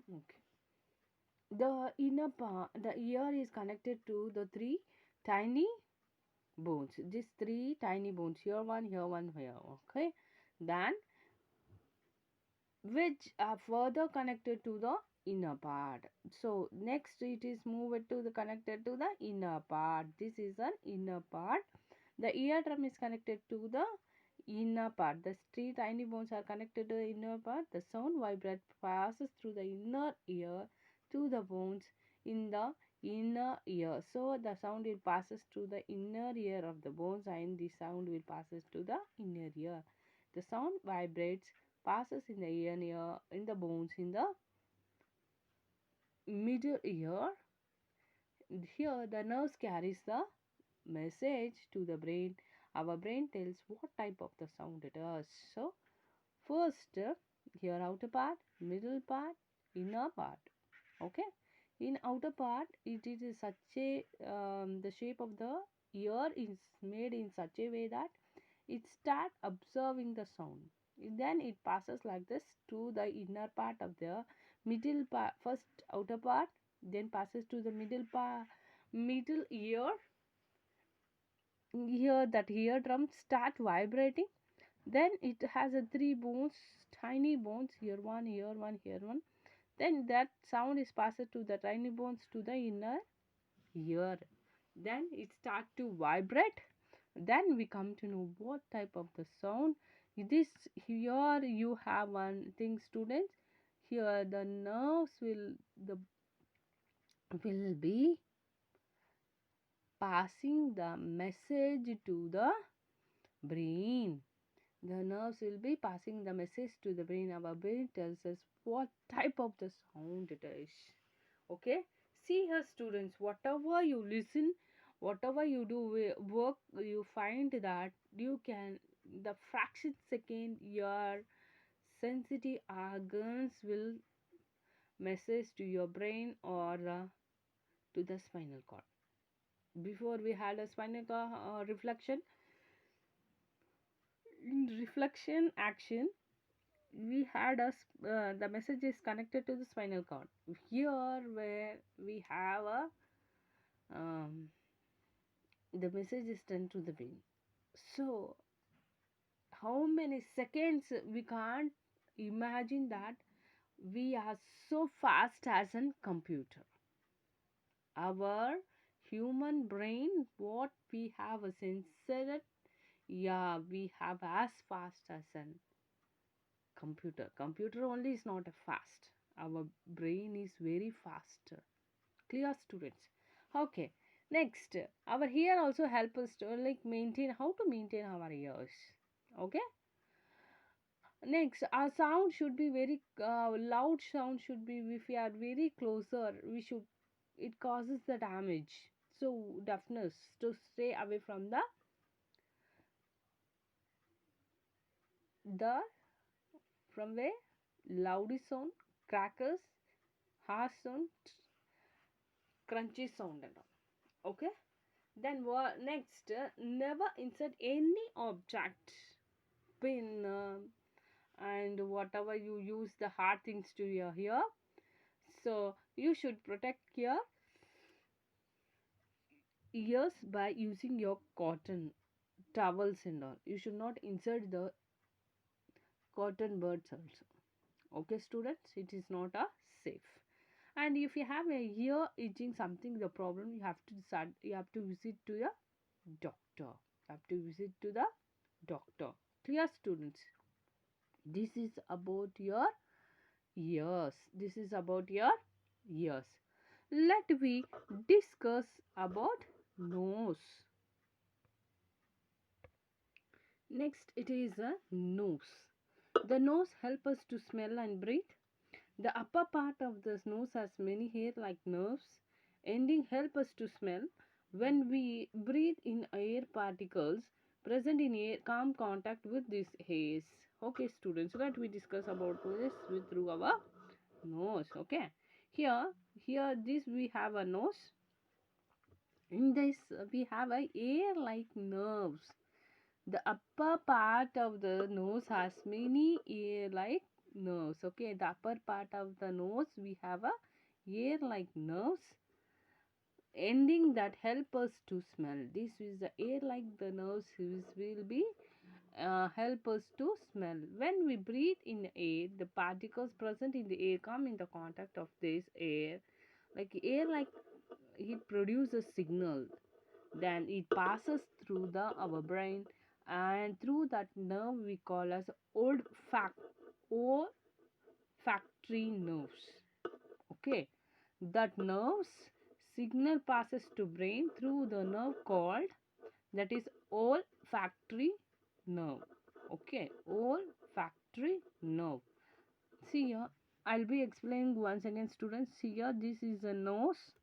Okay. The inner part, the ear is connected to the three tiny bones. These three tiny bones, here one, here one, here. Okay. Then which are further connected to the inner part. So next it is moved to the connected to the inner part. This is an inner part. The eardrum is connected to the inner part. The three tiny bones are connected to the inner part. The sound vibrate passes through the inner ear to the bones in the inner ear. So the sound will passes through the inner ear of the bones and the sound will passes to the inner ear. The sound vibrates, passes in the ear in the bones in the middle ear. Here the nerves carries the message to the brain. Our brain tells what type of the sound it is. So first here outer part, middle part, inner part. Okay. In outer part it is such a the shape of the ear is made in such a way that it start observing the sound. Then it passes like this to the inner part of the middle part, first outer part, then passes to the middle ear. Here that eardrum start vibrating. Then it has a three bones, tiny bones, here one, here one, here one. Then that sound is passed to the tiny bones to the inner ear. Then it start to vibrate. Then we come to know what type of the sound. This here you have one thing, students. Here the nerves will be passing the message to the brain. The nerves will be passing the message to the brain. Our brain tells us what type of the sound it is. Okay. See here, students, whatever you listen, whatever you do work, you find that you can, the fraction second your sensitive organs will message to your brain or to the spinal cord. Before we had a spinal cord reflection, in reflection action we had the message is connected to the spinal cord. Here where we have a the message is sent to the brain. So how many seconds we can't imagine that we are so fast as a computer. Our human brain, what we have a sensor, yeah, we have as fast as an computer only is not a fast, our brain is very fast. Clear, students? Okay. Next, our ear also help us to like maintain, how to maintain our ears. Okay. Next, our sound should be very loud. Sound should be, if we are very closer, we should, it causes the damage. So deafness, to stay away from the from where loud sound, crackers, harsh sound, crunchy sound and all. Okay. Then what next? Never insert any object, pin, and whatever you use the hard things to your ear. So you should protect your ears by using your cotton towels and all. You should not insert the cotton buds also. Okay, students, it is not a safe. And if you have a ear itching something, the problem, you have to decide, you have to visit to your doctor. You have to visit to the doctor. Clear, students? This is about your ears. This is about your ears. Let we discuss about nose. Next, it is a nose. The nose helps us to smell and breathe. The upper part of the nose has many hair-like nerves. Ending help us to smell. When we breathe in air particles present in air come contact with these hairs. Okay, students, let we discuss about this with through our nose. Okay, here this we have a nose. In this we have a air-like nerves. The upper part of the nose has many ear like nerves. Okay, the upper part of the nose we have a air like nerves ending that help us to smell. This is the air like the nerves will be help us to smell. When we breathe in air, the particles present in the air come in the contact of this air. Like air, like it produces signal. Then it passes through the our brain, and through that nerve we call as olfactory nerves. Okay, that nerves signal passes to brain through the nerve called that is olfactory nerve. Okay, olfactory nerve. See here, I'll be explaining once again, students. See here, this is a nose.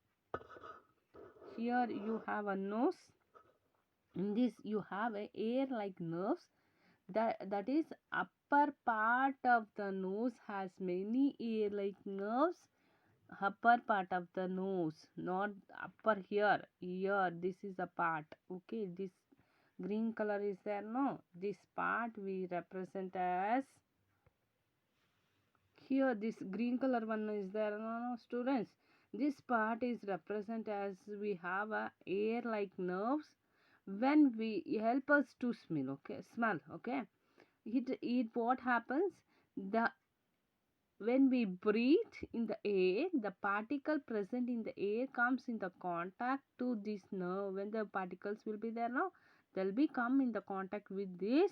Here you have a nose. In this you have a air like nerves. That is upper part of the nose has many air like nerves. Upper part of the nose, not upper here this is a part. Okay, this green color is there, no, this part we represent as here. This green color one is there, no, students, this part is represent as we have a air like nerves when we help us to smell. Okay, it what happens, the when we breathe in the air, the particle present in the air comes in the contact to this nerve. When the particles will be there now, they'll be come in the contact with these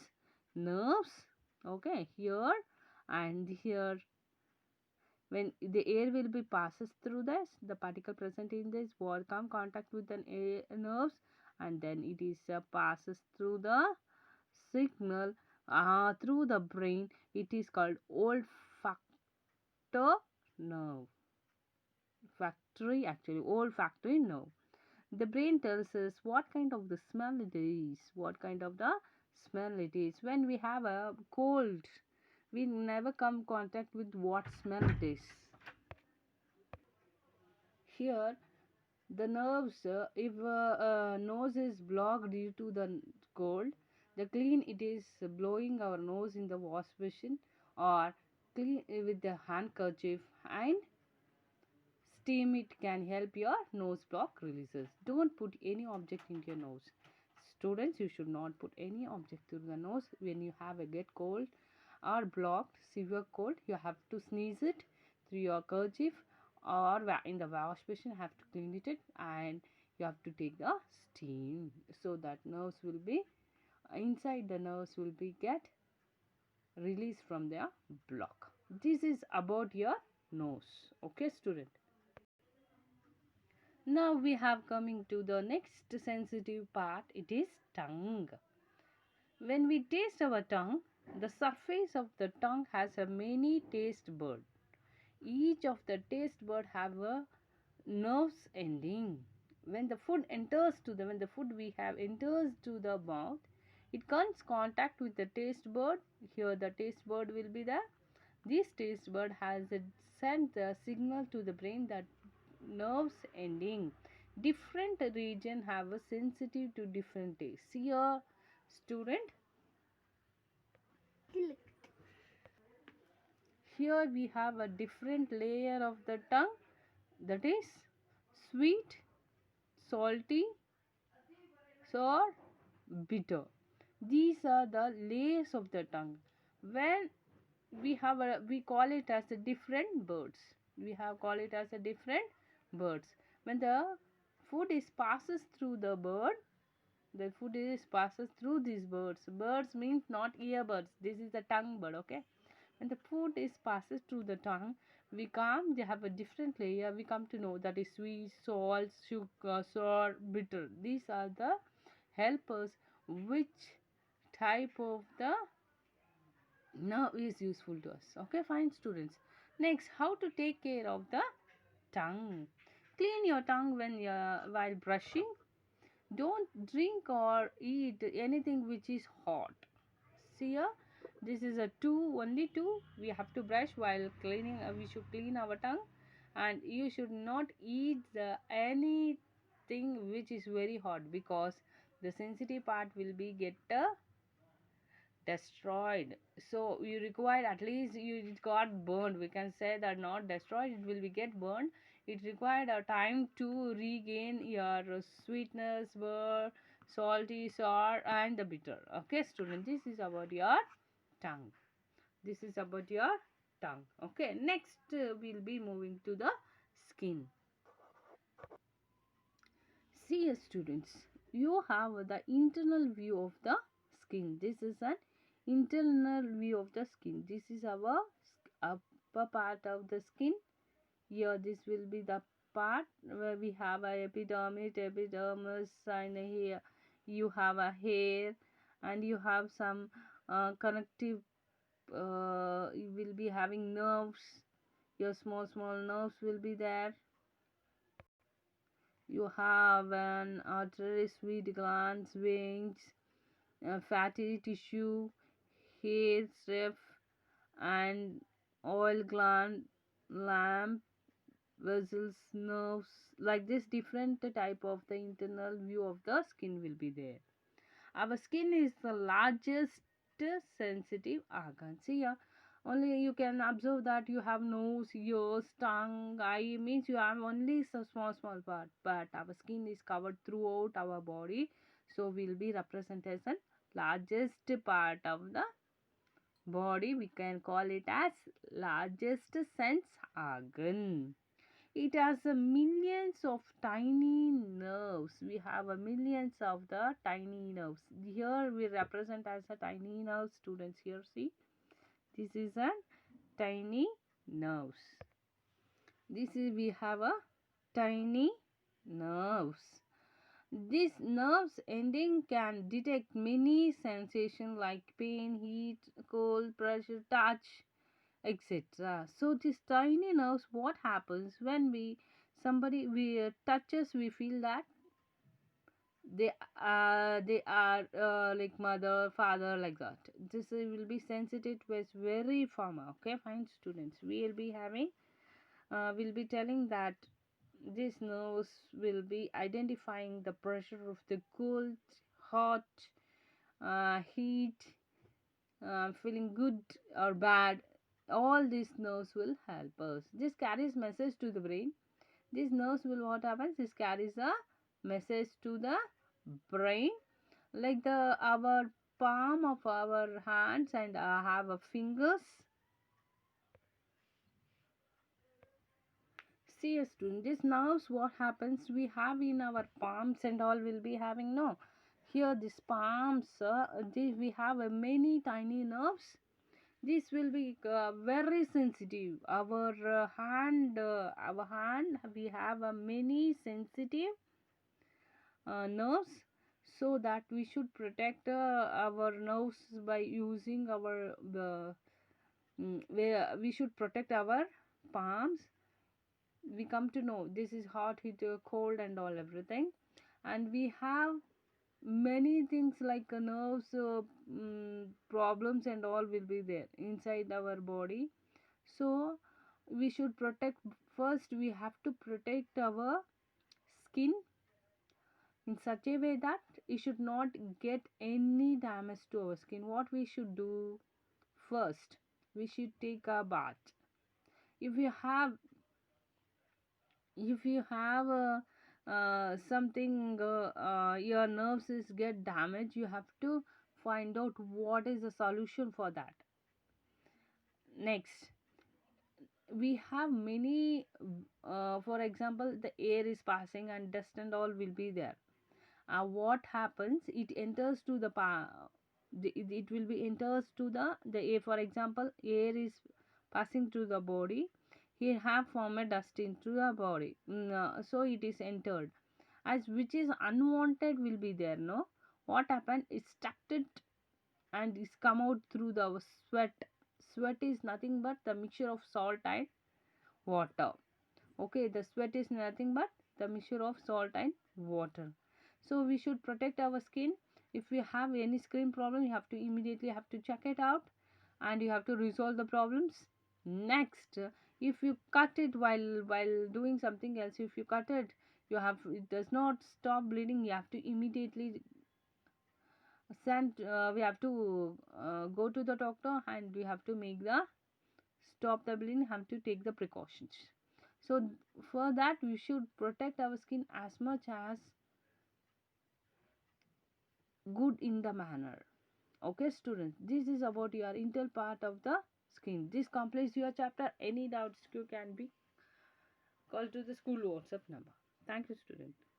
nerves. Okay, here and here. When the air will be passes through this, the particle present in this will come contact with the air nerves, and then it is passes through the signal through the brain. It is called olfactory nerve. Olfactory nerve. The brain tells us what kind of the smell it is. When we have a cold, we never come contact with what smell it is. Here, the nerves, if nose is blocked due to the cold, the clean it is blowing our nose in the wash basin or clean with the handkerchief and steam it can help your nose block releases. Don't put any object into your nose. Students, you should not put any object through the nose when you have a get cold or blocked severe cold. You have to sneeze it through your kerchief or in the wash basin. Have to clean it and you have to take the steam so that nerves will be inside the nerves will be get released from their block. This is about your nose. Okay, student. Now we have coming to the next sensitive part. It is tongue. When we taste our tongue, the surface of the tongue has a many taste bud. Each of the taste bud have a nerves ending. When the food we have enters to the mouth, it comes contact with the taste bud. Here the taste bud will be there. This taste bud has sent the signal to the brain that nerves ending. Different region have a sensitive to different taste. See here, student. Here we have a different layer of the tongue, that is sweet, salty, sour, bitter. These are the layers of the tongue. When we call it as a different birds. We have call it as a different birds. When the food is passes through the bird, the food is passes through these birds. Birds means not earbirds. This is the tongue bird. Okay. When the food is passes through the tongue, they have a different layer. We come to know that is sweet, salt, sugar, sour, bitter. These are the helpers which type of the nerve is useful to us. Okay, fine, students. Next, how to take care of the tongue. Clean your tongue while brushing. Don't drink or eat anything which is hot. See here, this is a only two. We have to brush while cleaning. We should clean our tongue, and you should not eat anything which is very hot because the sensitive part will be get destroyed. So you require, at least you it got burned, we can say that, not destroyed, it will be get burned. It required a time to regain your sweetness, burr, salty, sour, and the bitter. Okay, student, this is about your tongue. This is about your tongue. Okay, next we'll be moving to the skin. See, students, you have the internal view of the skin. This is an internal view of the skin. This is our upper part of the skin. Here, this will be the part where we have a epidermis, and here you have a hair, and you have some connective. You will be having nerves. Your small nerves will be there. You have an artery, sweet glands, veins, fatty tissue, hair strip, and oil gland, lamp, vessels, nerves. Like this, different type of the internal view of the skin will be there. Our skin is the largest sensitive organ. See here, only you can observe that you have nose, ears, tongue, eye, means you have only a small part, but our skin is covered throughout our body, so will be represented as largest part of the body. We can call it as largest sense organ. It has a millions of tiny nerves. We have a millions of the tiny nerves. Here we represent as a tiny nerve. Students, here see, this is a tiny nerves. This is, we have a tiny nerves. These nerves ending can detect many sensations like pain, heat, cold, pressure, touch, etc. So these tiny nerves, what happens when we somebody we touches, we feel that they are like mother, father, like that. This will be sensitive with very farmer. Okay, fine, students, we will be having will be telling that these nerves will be identifying the pressure of the cold, hot, heat, feeling good or bad. All these nerves will help us. This carries message to the brain. These nerves will, what happens, this carries a message to the brain, like the our palm of our hands and have a fingers. See, a student, these nerves, what happens, we have in our palms and all will be having, no, here these palms, we have many tiny nerves. This will be very sensitive. Our hand, we have a many sensitive nerves, so that we should protect our nerves by using our where we should protect our palms. We come to know this is hot, heat, cold, and all everything, and we have many things like nerves problems and all will be there inside our body. So we should protect, first we have to protect our skin in such a way that it should not get any damage to our skin. What we should do, first we should take a bath. If you have, something your nerves is get damaged, you have to find out what is the solution for that. Next, we have many for example, the air is passing and dust and all will be there. What happens, it enters to the it will be enters to the air. For example, air is passing through the body, he have formed dust into the body. So it is entered, as which is unwanted will be there, no. What happened, it stuck it and is come out through the sweat. Sweat is nothing but the mixture of salt and water. Okay, the sweat is nothing but the mixture of salt and water. So we should protect our skin. If you have any skin problem, you have to immediately have to check it out, and you have to resolve the problems. Next, if you cut it while doing something else, if you cut it, you have, it does not stop bleeding, you have to immediately we have to go to the doctor, and we have to make the stop the bleeding, have to take the precautions. So for that we should protect our skin as much as good in the manner. Okay students, this is about your internal part of the skin. This completes your chapter. Any doubts you can be call to the school WhatsApp number. Thank you students.